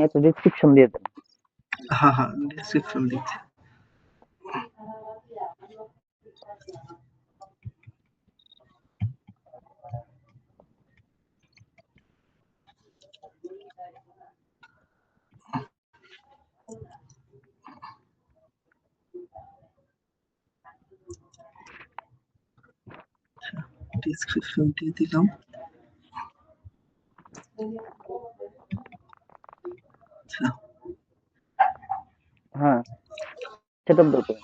একটা ডেসক্রিপশন দিয়ে দেন। হ্যাঁ হ্যাঁ, ডেসক্রিপশন দিচ্ছি। ডেসক্রিপশন দিয়ে দিলাম। আচ্ছা হ্যাঁ, সেটআপ দাও তুমি।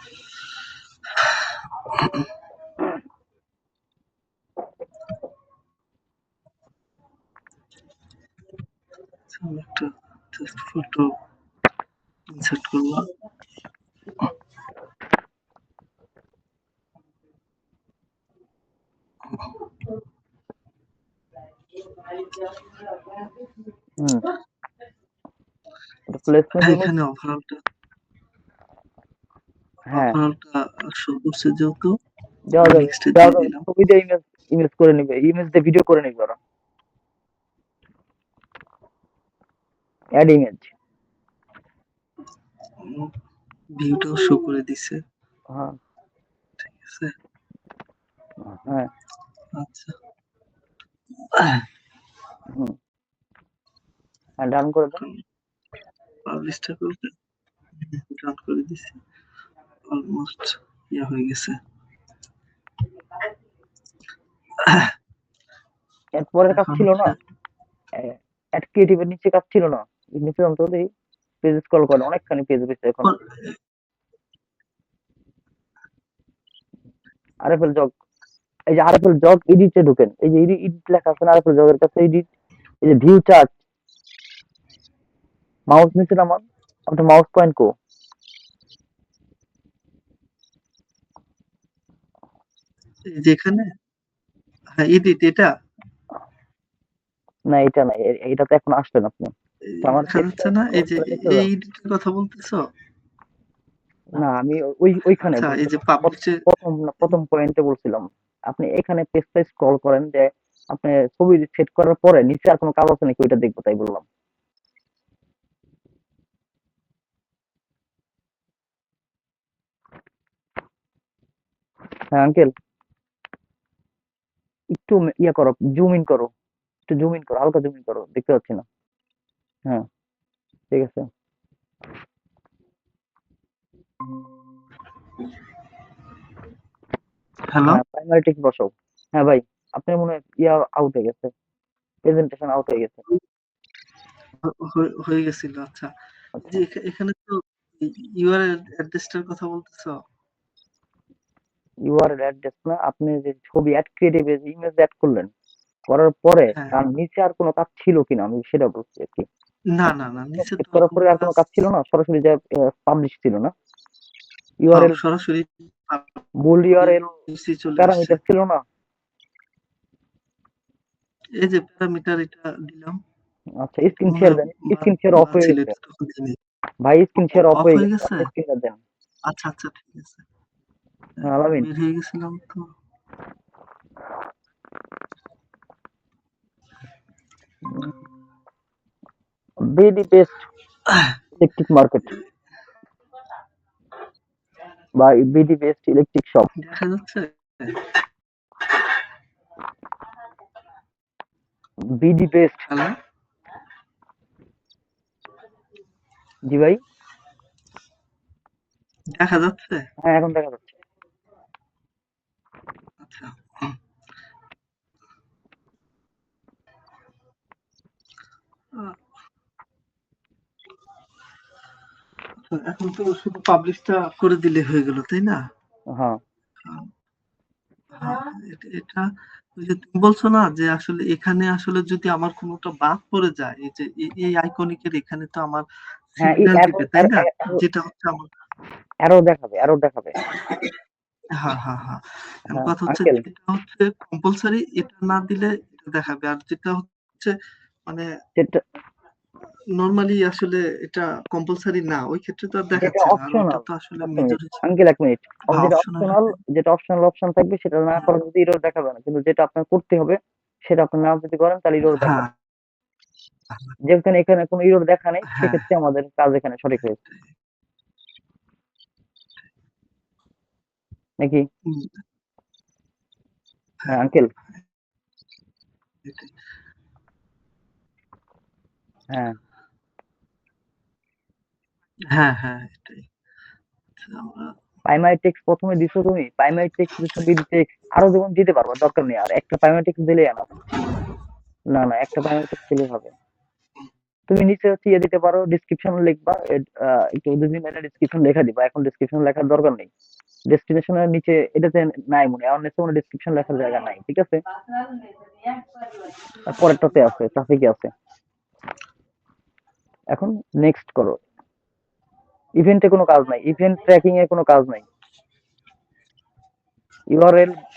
আমি একটা জাস্ট ফটো ইনসার্ট করলাম। হুম, এটা প্লেসমেন্ট ইমেজ। এখানে ওভারঅলটা হ্যাঁ, শো করছে যেহেতু দেওয়া যাবে, নেক্সটে দেওয়া দিয়ে যাবে, দিলাম। ছবি দিয়ে ইমেজ, ইমেজ করে নিবে, ইমেজ দিয়ে ভিডিও করে নিবে ওরা। Add image. ভিউটাও শো করে দিছে। হ্যাঁ ঠিক আছে। হ্যাঁ। আচ্ছা হুম, হ্যাঁ, ডান করে দেন। পাবলিশটা করতে রান করে দিছি। অলমোস্ট ইয়া হয়ে গেছে। এর পরের কাজ এখন ছিল না, হচ্ছে অ্যাড ক্রিয়েটিভের নিচে কাজ ছিল না, নিচে অন্তত পেজ স্ক্রল করেন, অনেকখানি পেজ রয়েছে এখনো। আরএফএল জগ, এই যে আরএফএল জগ এডিটে ঢুকেন, এই যে এডিট লেখা আছে না আরএফএল জগের কাছে, এডিট, এই যে ভিউ চার্ট, মাউস নিচে নামান, আপনার মাউস পয়েন্ট কো। যেখানে হ্যাঁ এডিট এটা না এটা না, এটা তো এখন আসলেন আপনি। তো আমার দেখা পেজটা যাচ্ছে না, এই স্ক্রল যে করে নিচে এই যান। এডিটের কথা বলতেছো? না আমি ওইখানে আচ্ছা এই যে বলছিলাম, পাবলিশে প্রথম পয়েন্টে বলছিলাম। আপনি এখানে পেজটা স্ক্রল করেন, যে আপনি ছবি সেট করার পরে নিচে আর কোনো কাজ আছে নাকি ওইটা দেখবো, তাই বললাম। হ্যাঁ আঙ্কেল, একটু ইয়া করো, জুম ইন করো, একটু জুম ইন করো, হালকা জুম ইন করো, দেখতে পাচ্ছি না। হ্যাঁ ঠিক আছে। হ্যালো হ্যাঁ প্রাইমারি টেক্সট বসাও। হ্যাঁ ভাই, আপনার মনে হয় ইয়া আউট হয়ে গেছে, প্রেজেন্টেশন আউট হয়ে গেছে। হয়ে গেছিল। আচ্ছা এই আচ্ছা, যে এখানে তো ইউআরএল অ্যাড্রেসটার কথা বলতেছো? ইউআরএল অ্যাড্রেস না, আপনি যে ছবি অ্যাড ক্রিয়েটিভ ইমেজ অ্যাড করলেন, করার পরে হ্যাঁ তার নিচে আর কোনো কাজ ছিল কিনা, আমি সেটা বলছি আর কি। না না না, নিচে সেট তো আর করার কোনো পরে আর কোনো কাজ কাজ ছিল না, সরাসরি যে পাবলিশ ছিল না, ইউআরএল, সরাসরি মূল ইউআরএল পাবলিশে চলে আসছে। প্যারামিটার ছিল না। এই যে প্যারামিটার এটা দিলাম। আচ্ছা স্ক্রিন মনে শেয়ার হয় দেন, স্ক্রিন শেয়ার অফ হয়ে ছিল গেছে এটা তখন দিইনি। ভাই, স্ক্রিন শেয়ার অফ অফ হয়ে হয়ে গেছে, গেছে? আপনি স্ক্রিন দেন। আচ্ছা আচ্ছা ঠিক আছে। হ্যাঁ আলামিন, বের হয়ে গেছিলাম তো। বিডি বেস্ট ইলেকট্রিক মার্কেট বা বিডি বেস্ট ইলেকট্রিক শপ। দেখা যাচ্ছে? BD best. হ্যালো জি ভাই। দেখা যাচ্ছে? হ্যাঁ এখন দেখা যাচ্ছে। আচ্ছা এখন তো শুধু পাবলিশটা করে দিলে হয়ে গেল তাই না? হ্যাঁ হ্যাঁ, এটা ওই যে তুমি বলছো না যে আসলে এখানে আসলে যদি আমার কোনোটা বাদ পড়ে যায়, এই যে এই আইকনিকের এখানে তো আমার হ্যাঁ, সিগন্যাল দিবে তাই না? যেটা হচ্ছে আমার অ্যারো দেখাবে, অ্যারো দেখাবে। হ্যাঁ হ্যাঁ হ্যাঁ। এখন হ্যাঁ কথা হচ্ছে আঙ্কেল, যেটা হচ্ছে কম্পালসারি এটা না দিলে এটা দেখাবে, আর যেটা হচ্ছে মানে যেটা, নরমালি আসলে এটা কম্পালসারি না, ওই ক্ষেত্রে তো আর যেটা দেখাচ্ছে না, আর ওইটা অপশনাল, তো আসলে এক মিনিট মেজর আঙ্কেল, এক মিনিট, যেটা অপশনাল অপশনাল, হ্যাঁ যেটা অপশনাল অপশন থাকবে সেটা না করা যদি এরর দেখাবে না, কিন্তু যেটা আপনার করতে হবে সেটা আপনি না যদি করেন তাহলে এরর হ্যাঁ দেখাবে। যেখানে এখানে কোনো এরর দেখা নেই, হ্যাঁ, সেক্ষেত্রে আমাদের কাজ এখানে সঠিক হয়েছে। নাকি? হুম, হ্যাঁ হ্যাঁ, আঙ্কেল। এটাই। হ্যাঁ, হ্যাঁ, হ্যাঁ, এটাই। আচ্ছা, আমরা প্রাইমারি টেক্সট প্রথমে দিছো তুমি, প্রাইমারি টেক্সট দিছো, মিড টেক্সট আরো যেমন দিতে পারবো, দরকার নেই আর একটা প্রাইমারি টেক্সট দিলেই এনাফ। না না, একটা প্রাইমারি টেক্সট দিলেই হবে। তুমি নিচে হচ্ছে ইয়ে দিতে পারো, ডেসক্রিপশন লিখবা, একটু 2 3 লাইনের ডেসক্রিপশন লেখা দিবা, এখন ডেসক্রিপশন লেখার দরকার নেই। ডেস্টিনেশনের নিচে এটাতে নাই মনে হয়, অনেক কোনো ডেসক্রিপশন লেখার জায়গা নাই, ঠিক আছে? আর পরেরটাতে আছে, ট্রাফিকে আছে। এখন নেক্সট করো। ইভেন্টে কোনো কাজ নাই, ইভেন্ট ট্র্যাকিং এ কোনো কাজ নাই।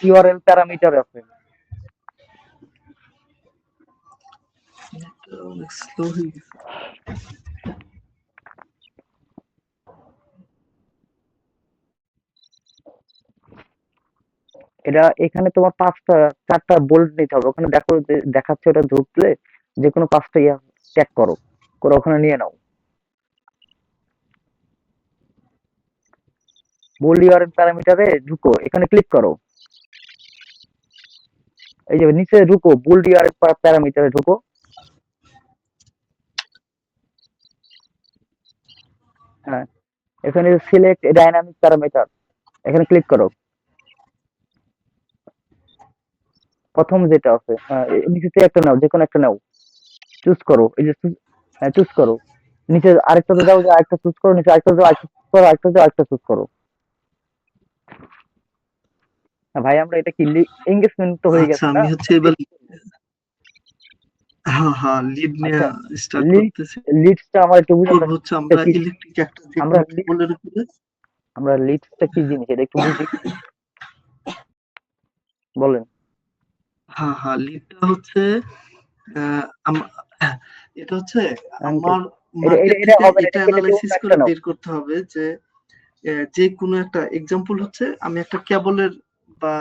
ইউআরএল প্যারামিটার আছে। এটা অনেক স্লো হয়ে গেছে। এটা এখানে তোমার 4টা বোল্ট নিতে হবে, ওখানে দেখো দেখাচ্ছে, ওটা ঢুকলে যে কোনো 5টা ইয়া ট্যাগ করো, করে ওখানে নিয়ে নাও। বোল্ড ইউআরএল প্যারামিটারে ঢুকো, এখানে ক্লিক করো। এই যে নিচে ঢুকো, বোল্ড ইউআরএল প্যারামিটারে ঢুকো। হ্যাঁ, এখানে সিলেক্ট ডাইনামিক প্যারামিটার, এখানে ক্লিক করো। প্রথম যেটা আছে, নিচে থেকে একটা নাও, যে কোনো একটা নাও, চুজ করো। এই যে হ্যাঁ, চুজ করো। নিচে আরেকটাতে যাও, যে আরেকটা চুজ করো, নিচে আরেকটা যাও, আরেকটা চুজ করো, আরেকটা যাও, আরেকটা চুজ করো। হ্যাঁ, ভাই আমরা এটা কি এঙ্গেজমেন্ট তো হয়ে আচ্ছা, গেছে না? আমি হচ্ছে এবার হ্যাঁ, হ্যাঁ, লিড আচ্ছা, নেয়া স্টার্ট লিড করতেছি। লিডসটা আমার একটু বুঝান করব তো, হচ্ছে লিডসটা আমরা কি? ইলেকট্রিক একটা আমরা যেকোনো কেবলের উপরে আমরা লিডসটা কি জিনিস এটা একটু বুঝি, বলেন। হ্যাঁ, হ্যাঁ, লিডটা হচ্ছে আ আম এটা হচ্ছে আঙ্কেল, আমার এটা মার্কেটিংটা হবে না, এটা এটা যে অন্য এনালাইসিস একটা করে নাও। বের করতে হবে যে যেকোনো একটা এক্সাম্পল হচ্ছে আমি একটা কেবলের বা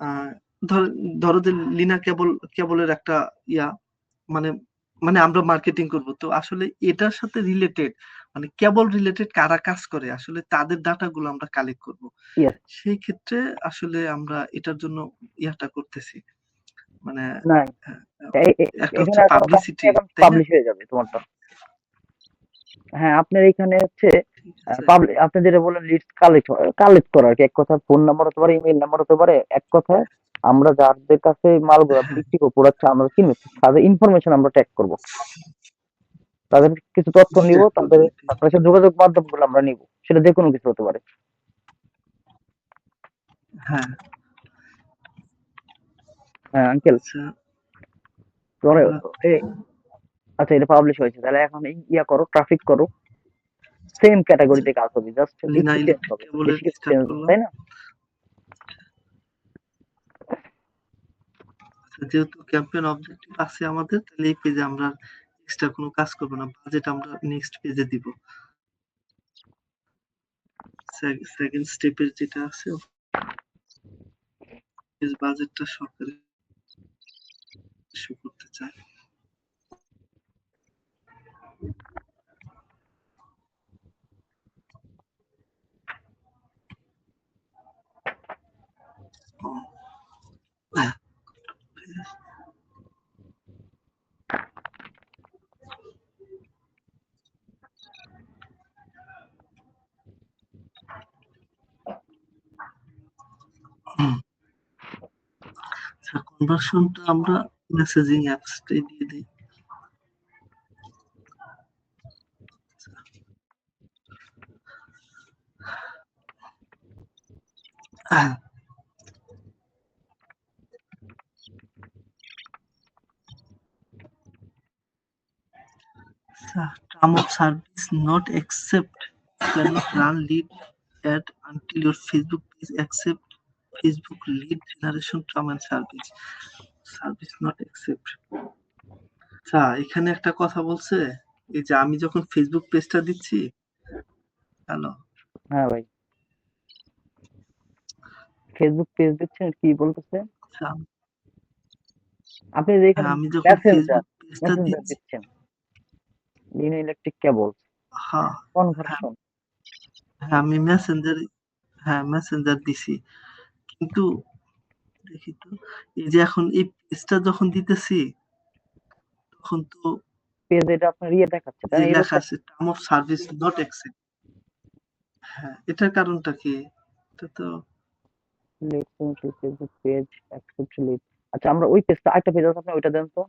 আ ধর ধরো যে লিনা কেবলের একটা ইয়া মানে মানে আমরা মার্কেটিং করব। তো আসলে এটার সাথে রিলেটেড মানে কেবল রিলেটেড কারা কাজ করে আসলে তাদের ডাটা গুলো আমরা কালেক্ট করব। ইয়েস। সেই ক্ষেত্রে আসলে আমরা এটার জন্য ইয়াটা করতেছি। মানে না, আ আ একটা হচ্ছে এখানে আর কোনো কাজ নেই, পাবলিসিটি, এখন তাই না? পাবলিশ হয়ে যাবে তোমারটা। হ্যাঁ, আপনার এখানে হচ্ছে ঠিক আছে। আপনি যেটা বললেন, লিডস কালেক্ট করা আর কি। এক কথা ফোন নাম্বার হতে পারে, ইমেইল নাম্বার হতে পারে। এক কথায় আমরা যাদের কাছে মালগুলো হ্যাঁ, বিক্রি করবো, প্রোডাক্ট আমরা কিনবো, তাদের ইনফরমেশন আমরা ট্যাগ করব, তাদের কিছু তথ্য নিব, ট্যাগ করব তাদের এটাই। তাদের সাথে যোগাযোগ মাধ্যমগুলো আমরা নিব, সেটা যে কোনো কিছু হতে পারে। হ্যাঁ, হ্যাঁ আঙ্কেল, আচ্ছা পরে আমরা আচ্ছা, এটা পাবলিশ হয়েছে, তাহলে এখন ইয়া করো, ট্রাফিক করো। সেম আচ্ছা ক্যাটাগরিতে কাজ হবে, জাস্ট লিনা একটু চেঞ্জ ইলেকট্রিক হবে, কেবলের বেশি কিছু স্টার্ট চেঞ্জ হবে, করলাম। তাই না? আচ্ছা যেহেতু ক্যাম্পেইন অবজেক্টিভ আছে আমাদের তাহলে এই পেজে আমরা এক্সট্রা কোনো কাজ করব না। বাজেট আমরা নেক্সট পেজে দিব। সেকেন্ড স্টেপের যেটা আছে বাজেটটা সরকার ইস্যু করতে চায়। ও, হ্যাঁ, হুম, আচ্ছা কনভার্সনটা আমরা মেসেজিং অ্যাপসটাই দিয়ে দিই। হ্যাঁ, আচ্ছা term of service not accept cannot run lead ad until your Facebook page accept Facebook lead generation term and service not accept। আচ্ছা এখানে একটা কথা বলছে এই যে আমি যখন ফেসবুক পেজটা দিচ্ছি হ্যালো হ্যাঁ ভাই, ফেসবুক পেজ দিচ্ছেন কি বলতেছে? আচ্ছা আপনি যে এখানে হ্যাঁ আমি যখন মেসেঞ্জার, পেজটা মেসেঞ্জার দিচ্ছি। দিচ্ছেন, লিনো ইলেকট্রিক কেবল হ্যাঁ, হ্যাঁ, কনভার্সন। হ্যাঁ, আমি মেসেঞ্জার দিছি। কিন্তু দেখি তো, এই যে এখন এই পেজটা যখন দিতেছি তখন তো পেজ এটা আপনার ইয়ে দেখাচ্ছে, তাই যে না? এরর লেখা আছে term of service not accept. হ্যাঁ, এটার কারণটা কি? এটা তো ফেসবুক পেজ অ্যাকসেপ্ট লিড। আচ্ছা, আমরা ওই পেজটা, আরেকটা পেজ আছে, আপনি ওইটা দেন তো,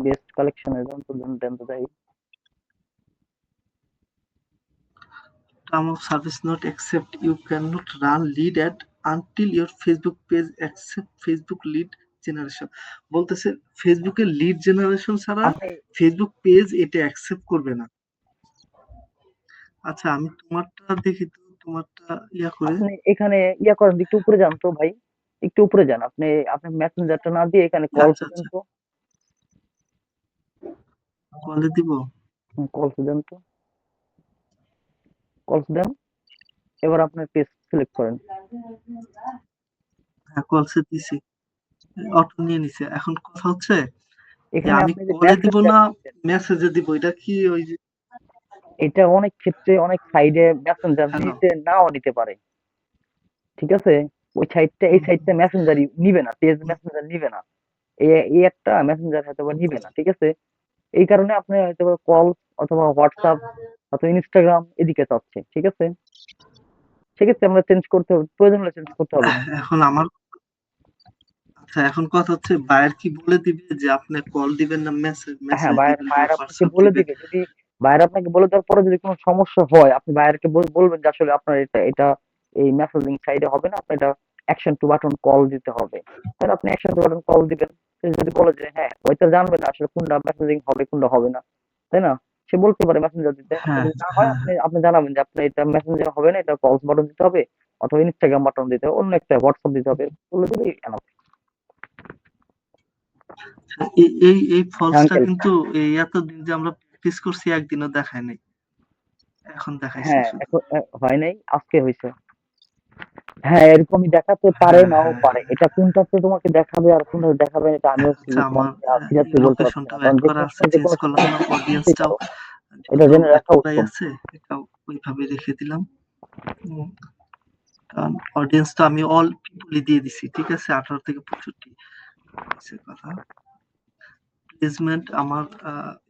বেস্ট কালেকশনের দেন তো, দেন তো তাই। Term of service not accept, you can not run lead ad until your Facebook page accept Facebook lead generation. বলতেছে ফেসবুকের লিড জেনারেশন ছাড়া আপনি ফেসবুক পেজ এটা অ্যাকসেপ্ট করবে না। আচ্ছা, আমি তোমারটা দেখি তো, তোমারটা ইয়া করে। আপনি এখানে ইয়া করেন, একটু উপরে যান তো ভাই, একটু উপরে যান আপনি। আপনি মেসেঞ্জারটা না দিয়ে এখানে কল আচ্ছা, দেন আচ্ছা, তো, কলে দিব। কল দেন তো, কল দেন। এবার আপনার পেজ সিলেক্ট করেন। হ্যাঁ, কলসে দিছি, অটো নিয়ে নিছে। এখন কথা হচ্ছে যে এখানে আমি আপনি যে কলে দিব মেসেঞ্জার না দিচ্ছেন, মেসেজে দিব, এটা কি ওই যে এটা অনেক ক্ষেত্রে অনেক সাইডে মেসেঞ্জার হ্যালো? নিতে নাও নিতে পারে, ঠিক আছে? ওই সাইটটা, এই সাইটটা মেসেঞ্জারই নিবে না, পেজ মেসেঞ্জার নিবে না, এই একটা মেসেঞ্জার হয়তো বা নিবে না, ঠিক আছে? এই কারণে আপনি হয়তো কল অথবা হোয়াটসঅ্যাপ অথবা ইনস্টাগ্রাম এদিকে চাচ্ছে, ঠিক আছে? সেক্ষেত্রে আমরা চেঞ্জ করতে হবে, প্রয়োজন হলে চেঞ্জ করতে হবে। এখন আমার আচ্ছা, এখন কথা হচ্ছে বায়ার কি বলে দিবে যে আপনি কল দিবেন না মেসেজ হ্যাঁ, মেসেজ বায়ার দিবেন বা বায়ার আপনাকে হোয়াটসঅ্যাপ বলে দিবেন? দিবে। যদি বায়ার আপনাকে বলে দেওয়ার পরে যদি কোনো সমস্যা হয়, আপনি বায়ারকে বলবেন যে আসলে আপনার এটা এটা এই মেসেজিং সাইডে হবে না, আপনার এটা অ্যাকশন টু বাটন কল দিতে হবে। তাহলে আপনি অ্যাকশন টু বাটন কল দিবেন। সে যদি বলে যে হ্যাঁ, হয়তো জানবে না আসলে কোনটা মেসেজিং হবে কোনটা হবে না, তাই না? সে বলতে পারে মেসেঞ্জার দিতে। আর হ্যাঁ, যদি না হয়, হ্যাঁ, আপনি আপনি জানাবেন যে আপনার এটা মেসেঞ্জার হবে না, এটা কলস বাটন দিতে হবে অথবা ইনস্টাগ্রাম বাটন দিতে হবে, অন্য একটা হোয়াটসঅ্যাপ দিতে হবে, বলে দিলেই এনাফ। হ্যাঁ। এই হ্যাঁ ফলসটা আঙ্কেল। কিন্তু এই এতদিন যে আমরা প্র্যাকটিস করছি একদিনও দেখায় নাই, এখন দেখাইছে হ্যাঁ, শুধু। এখন হয় নাই, আজকে হয়েছে। হ্যাঁ, এরকমই দেখাতে পারে, হ্যাঁ, নাও হ্যাঁ, পারে। এটা কোনটাতে তোমাকে দেখাবে আর কোনটাতে দেখাবে না, এটা আমিও আচ্ছা, আমার তোমাকে সিরিয়াসলি বলতে পারছি না। লোকেশনটাও কারণ অ্যাড করা যেকোনো আছে, সময় চেঞ্জ যেকোনো করলাম সমস্যা না, তুমি নিতেই অডিয়েন্সটাও পারো। এটা যেহেতু জেনে রাখা এতটাই উত্তম। আছে এটাও ওইভাবে রেখে দিলাম। উম, কারণ অডিয়েন্সটা আমি অল পিপলই দিয়ে দিছি, ঠিক আছে, 18 থেকে 65 হচ্ছে কথা। প্লেসমেন্ট আমার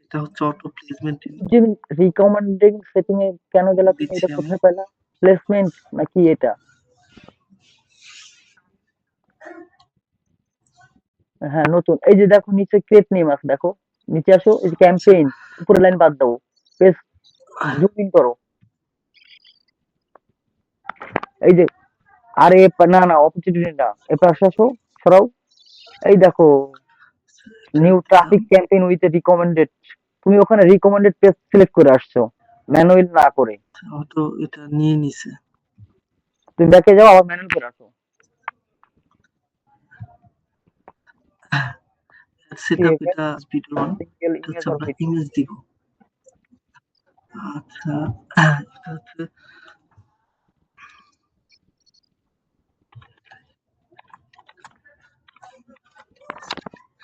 এটা হচ্ছে অটো প্লেসমেন্ট যে রিকমেন্ডিং সেটিং এ কেন গেলা তুমি? দিচ্ছি এটা আমি। কোথায় পাইলা? প্লেসমেন্ট নাকি এটা? হ্যাঁ, নতুন। এই যে দেখো নিচে ক্রিয়েট নেম আছে, দেখো নিচে আসো, এই যে আচ্ছা, ক্যাম্পেইন, উপরে লাইন বাদ দাও, পেজ জুম ইন করো। এই যে, আরে না না, অপরচুনিটি না, এ পাশে আসো, সরাও। এই দেখো, এটা নিউ দিলাম। Traffic campaign with recommended. তুমি ওখানে রিকমেন্ডেড পেজ সিলেক্ট করে আসছো, ম্যানুয়াল না করে। অটো এটা নিয়ে নিছে। তুমি ব্যাকে যাও, আবার ম্যানুয়াল করে আসো। সেটআপ এটা ভিডিও অন। সিঙ্গেল এটা ইমেজ হচ্ছে অর আমরা ভিডিও। ইমেজ দিব। আচ্ছা, এটা হচ্ছে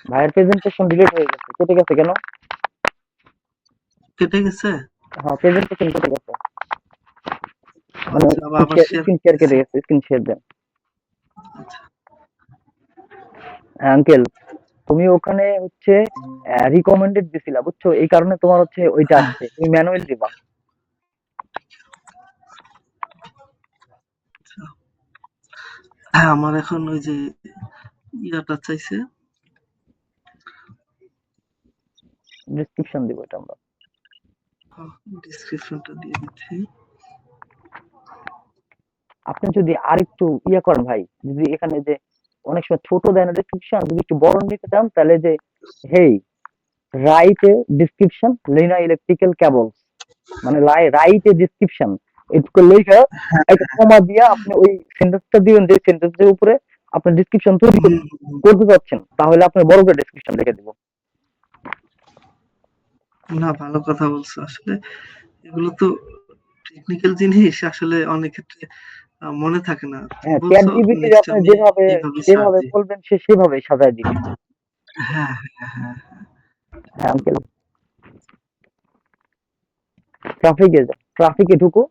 ভাইয়ের প্রেজেন্টেশন ডিলিট হয়ে গেছে, কেটে গেছে কেন? কেটে গেছে। হ্যাঁ, প্রেজেন্টেশন কেটে গেছে, মানে আচ্ছা, আবার শেয়ার স্ক্রিন শেয়ার করতেছি। কেটে গেছে, স্ক্রিন শেয়ার দেন। আচ্ছা, আঙ্কেল, তুমি ওখানে হচ্ছে রিকমেন্ডেড দিছিলা, বুঝছো? এই কারণে তোমার হচ্ছে ওইটা আসছে, তুমি ম্যানুয়াল দিবা। আচ্ছা। হ্যাঁ, আমার এখন ওই যে ইয়াটা চাইছে, ডেসক্রিপশন দিব এটা আমরা। ডিসক্রিপশনটা দিয়ে দিচ্ছি। আপনি যদি আরেকটু ইয়ে করেন ভাই, যদি এখানে যে অনেক সময় ছোট দেয় না ডেসক্রিপশন, যদি একটু বড় নিতে চান তাহলে যে hey write a description Leena electrical cables, মানে রাইট এ ডিসক্রিপশন, এটুকু লেখা একটা কমা দিয়া আপনি ওই সেন্টেন্সটা দিবেন, যে সেন্টেন্সের উপরে আপনি ডিসক্রিপশন তৈরি হুম, হুম। করতে চাচ্ছেন, তাহলে আপনি বড় করে ডিসক্রিপশন লিখে দিব। না, ভালো কথা বলছো। আসলে এগুলো তো টেকনিক্যাল জিনিস, আসলে অনেক ক্ষেত্রে মনে থাকে না। তুমি হ্যাঁ, চ্যাট বলছো, জিপিটি নেক্সট আপনি আমি যেভাবে এইভাবে সার্চ যেভাবে দিই। বলবেন সে সেভাবে সাজায় দিবে। হ্যাঁ, হ্যাঁ, হ্যাঁ। হ্যাঁ আঙ্কেল, ট্রাফিকে ঢুকো।